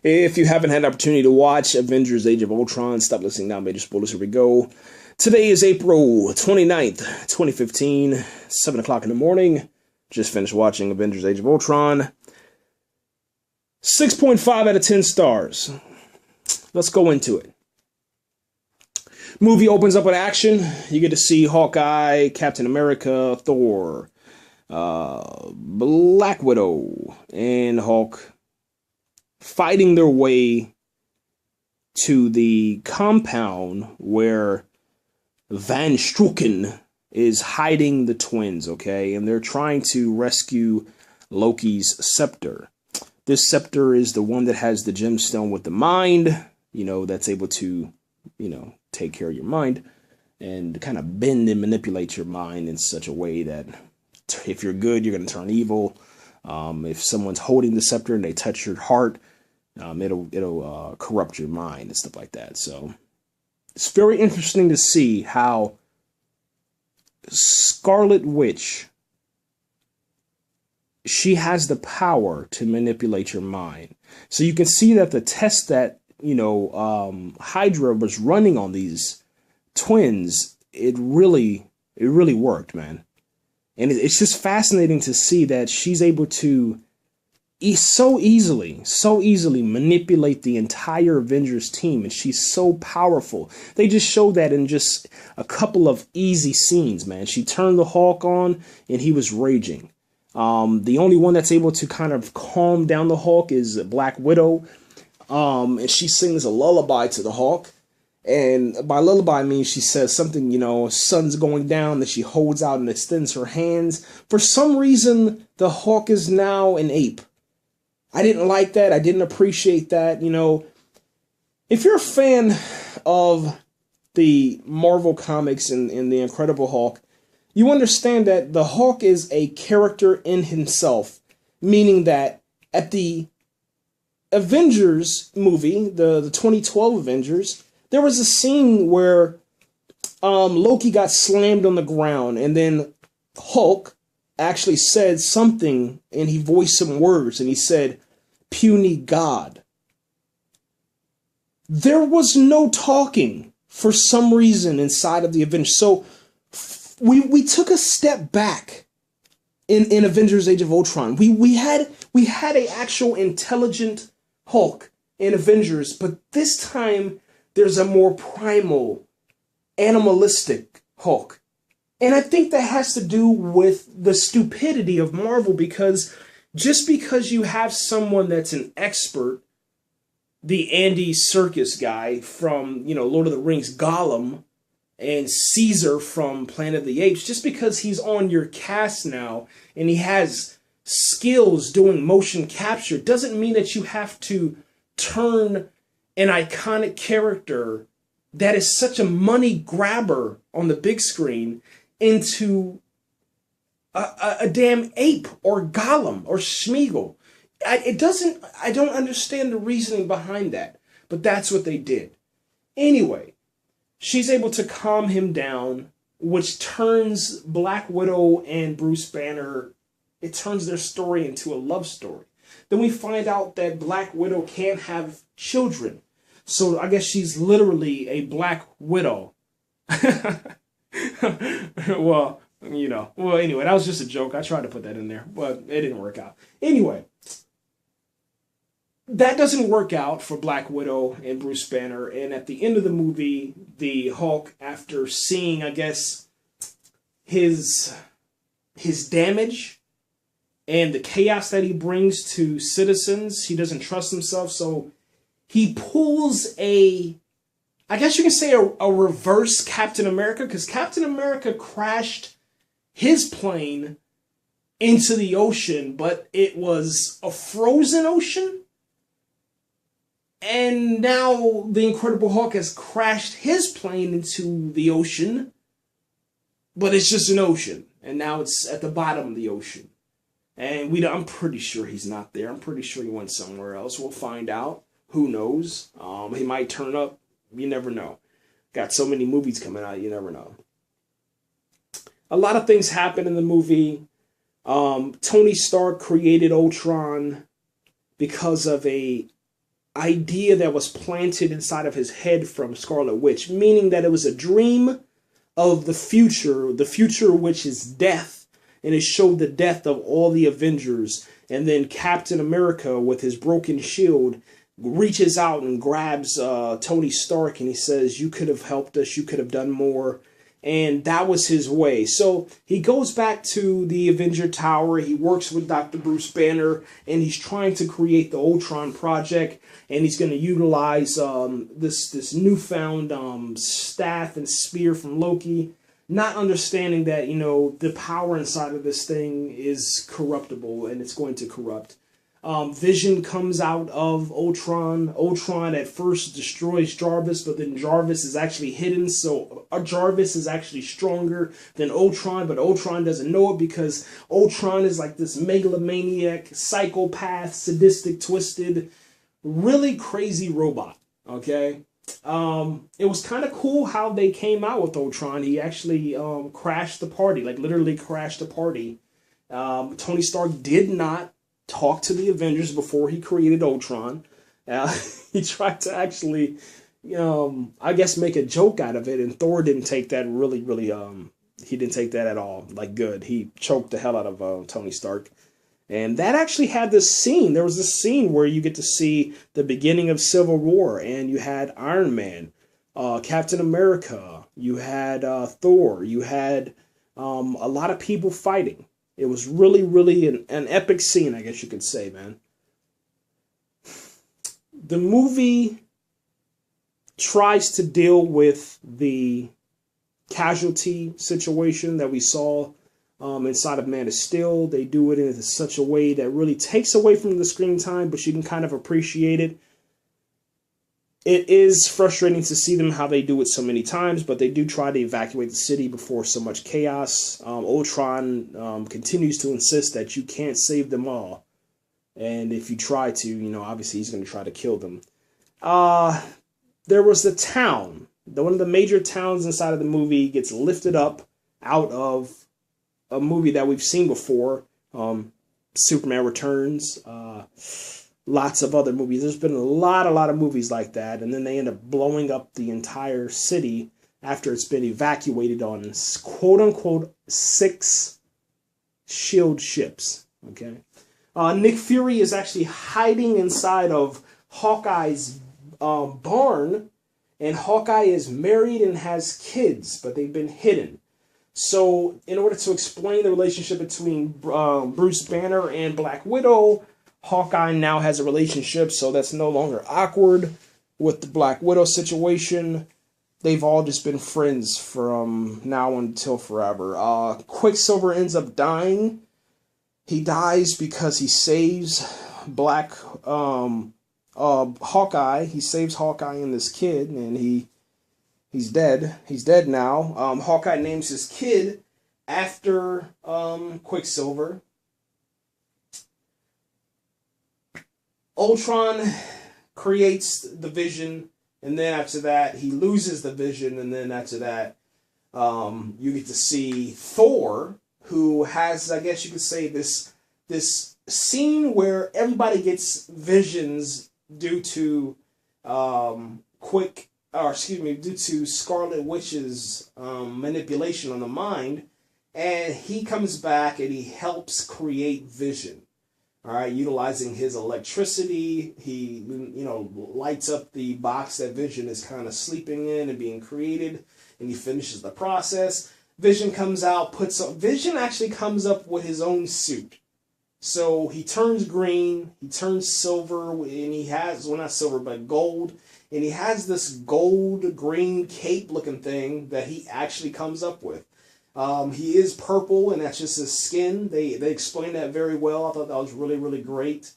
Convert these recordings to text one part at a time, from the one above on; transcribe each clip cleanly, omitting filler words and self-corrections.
If you haven't had an opportunity to watch Avengers Age of Ultron, stop listening now, major spoilers, here we go. Today is April 29th, 2015, 7 o'clock in the morning. Just finished watching Avengers Age of Ultron. 6.5 out of 10 stars. Let's go into it. Movie opens up with action. You get to see Hawkeye, Captain America, Thor, Black Widow, and Hulk fighting their way to the compound where Van Strucken is hiding the twins, okay? And they're trying to rescue Loki's scepter. This scepter is the one that has the gemstone with the mind, you know, that's able to, you know, take care of your mind and kind of bend and manipulate your mind in such a way that if you're good, you're going to turn evil. If someone's holding the scepter and they touch your heart, it'll corrupt your mind and stuff like that. So it's very interesting to see how Scarlet Witch, she has the power to manipulate your mind. So you can see that the test that, you know, Hydra was running on these twins, it really worked, man. And it's just fascinating to see that she's able to so easily manipulate the entire Avengers team, and she's so powerful. They just showed that in just a couple of easy scenes, man. She turned the Hulk on, and he was raging. The only one that's able to kind of calm down the Hulk is Black Widow, and she sings a lullaby to the Hulk. And by lullaby means she says something, you know, sun's going down, that she holds out and extends her hands. For some reason, the Hulk is now an ape. I didn't like that. I didn't appreciate that. You know, if you're a fan of the Marvel comics and the Incredible Hulk, you understand that the Hulk is a character in himself, meaning that at the Avengers movie, the 2012 Avengers, there was a scene where Loki got slammed on the ground, and then Hulk actually said something, and he voiced some words, and he said, "Puny God." There was no talking for some reason inside of the Avengers. So we took a step back in Avengers Age of Ultron. We had an actual intelligent Hulk in Avengers, but this time there's a more primal, animalistic Hulk. And I think that has to do with the stupidity of Marvel, because just because you have someone that's an expert, the Andy Serkis guy from, you know, Lord of the Rings, Gollum, and Caesar from Planet of the Apes, just because he's on your cast now and he has skills doing motion capture doesn't mean that you have to turn an iconic character that is such a money grabber on the big screen into a damn ape or Gollum or Smeagol. I don't understand the reasoning behind that, but that's what they did. Anyway, she's able to calm him down, which turns Black Widow and Bruce Banner, it turns their story into a love story. Then we find out that Black Widow can't have children. So I guess she's literally a Black Widow. Well, you know. Well, anyway, that was just a joke. I tried to put that in there, but it didn't work out. Anyway, that doesn't work out for Black Widow and Bruce Banner. And at the end of the movie, the Hulk, after seeing, I guess, his damage and the chaos that he brings to citizens, he doesn't trust himself, so he pulls I guess you can say a reverse Captain America, because Captain America crashed his plane into the ocean, but it was a frozen ocean. And now the Incredible Hulk has crashed his plane into the ocean, but it's just an ocean. And now it's at the bottom of the ocean. And I'm pretty sure he's not there. I'm pretty sure he went somewhere else. We'll find out. Who knows? He might turn up. You never know. Got so many movies coming out, you never know. A lot of things happen in the movie. Tony Stark created Ultron because of a idea that was planted inside of his head from Scarlet Witch, meaning that it was a dream of the future which is death, and it showed the death of all the Avengers, and then Captain America with his broken shield reaches out and grabs Tony Stark, and he says, "You could have helped us, you could have done more." And that was his way. So he goes back to the Avenger Tower. He works with Dr. Bruce Banner, and he's trying to create the Ultron project. And he's going to utilize this newfound staff and spear from Loki, not understanding that, you know, the power inside of this thing is corruptible and it's going to corrupt. Vision comes out of Ultron. Ultron at first destroys Jarvis, but then Jarvis is actually hidden. So Jarvis is actually stronger than Ultron, but Ultron doesn't know it because Ultron is like this megalomaniac, psychopath, sadistic, twisted, really crazy robot. Okay. It was kind of cool how they came out with Ultron. He actually crashed the party, like literally crashed the party. Tony Stark did not talk to the Avengers before he created Ultron. He tried to actually, I guess, make a joke out of it, and Thor didn't take that really, he didn't take that at all, like, good. He choked the hell out of Tony Stark. And that actually had this scene. There was this scene where you get to see the beginning of Civil War, and you had Iron Man, Captain America, you had Thor, you had a lot of people fighting. It was really, really an epic scene, I guess you could say, man. The movie tries to deal with the casualty situation that we saw inside of Man of Steel. They do it in such a way that really takes away from the screen time, but you can kind of appreciate it. It is frustrating to see them how they do it so many times, but they do try to evacuate the city before so much chaos. Ultron continues to insist that you can't save them all. And if you try to, obviously he's going to try to kill them. There was the town. One of the major towns inside of the movie gets lifted up out of a movie that we've seen before. Superman Returns. Lots of other movies. There's been a lot of movies like that, and then they end up blowing up the entire city after it's been evacuated on quote-unquote 6 S.H.I.E.L.D. ships. Okay, Nick Fury is actually hiding inside of Hawkeye's barn, and Hawkeye is married and has kids, but they've been hidden. So, in order to explain the relationship between Bruce Banner and Black Widow, Hawkeye now has a relationship, so that's no longer awkward with the Black Widow situation. They've all just been friends from now until forever. Quicksilver ends up dying. He dies because he saves Hawkeye. He saves Hawkeye and this kid, and he's dead. He's dead now. Hawkeye names his kid after Quicksilver. Ultron creates the Vision, and then after that, he loses the Vision, and then after that, you get to see Thor, who has, I guess you could say, this scene where everybody gets visions due to due to Scarlet Witch's manipulation on the mind, and he comes back and he helps create Vision. All right, utilizing his electricity, he lights up the box that Vision is kind of sleeping in and being created, and he finishes the process. Vision comes out, Vision actually comes up with his own suit. So he turns green, he turns silver, and he has, well, not silver, but gold. And he has this gold-green cape-looking thing that he actually comes up with. He is purple, and that's just his skin. They explained that very well. I thought that was really, really great.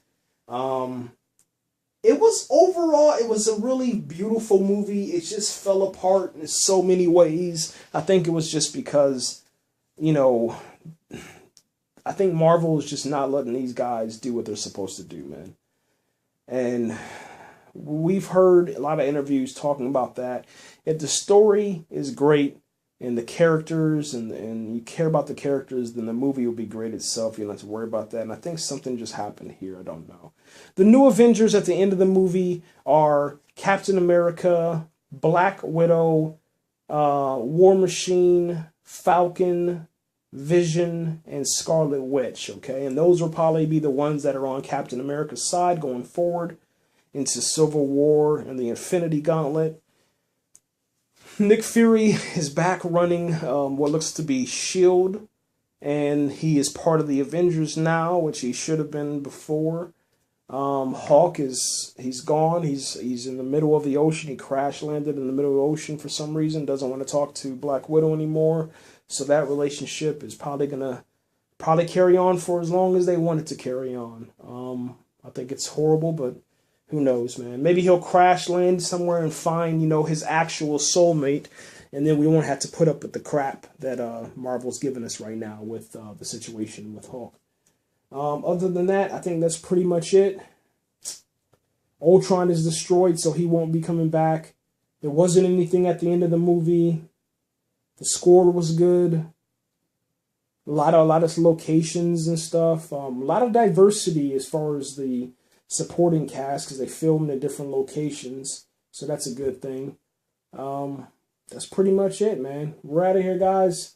It was a really beautiful movie. It just fell apart in so many ways. I think it was just because, I think Marvel is just not letting these guys do what they're supposed to do, man. And we've heard a lot of interviews talking about that. If the story is great, and the characters, and you care about the characters, then the movie will be great itself. You don't have to worry about that. And I think something just happened here. I don't know. The new Avengers at the end of the movie are Captain America, Black Widow, War Machine, Falcon, Vision, and Scarlet Witch, okay? And those will probably be the ones that are on Captain America's side going forward into Civil War and the Infinity Gauntlet. Nick Fury is back running what looks to be S.H.I.E.L.D, and he is part of the Avengers now, which he should have been before. Hawk he's gone. He's in the middle of the ocean. He crash landed in the middle of the ocean for some reason. Doesn't want to talk to Black Widow anymore. So that relationship is probably gonna carry on for as long as they want it to carry on. I think it's horrible, but who knows, man? Maybe he'll crash land somewhere and find, his actual soulmate, and then we won't have to put up with the crap that Marvel's giving us right now with the situation with Hulk. Other than that, I think that's pretty much it. Ultron is destroyed, so he won't be coming back. There wasn't anything at the end of the movie. The score was good. A lot of locations and stuff. A lot of diversity as far as the supporting cast, because they filmed in different locations, so that's a good thing. That's pretty much it, man. We're out of here, guys.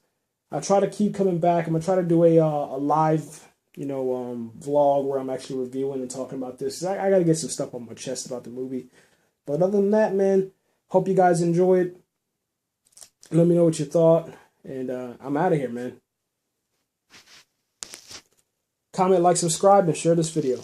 I try to keep coming back. I'm gonna try to do a live vlog where I'm actually reviewing and talking about this. I got to get some stuff on my chest about the movie. But other than that, man, hope you guys enjoy it. Let me know what you thought. And I'm out of here, man. Comment, like, subscribe, and share this video.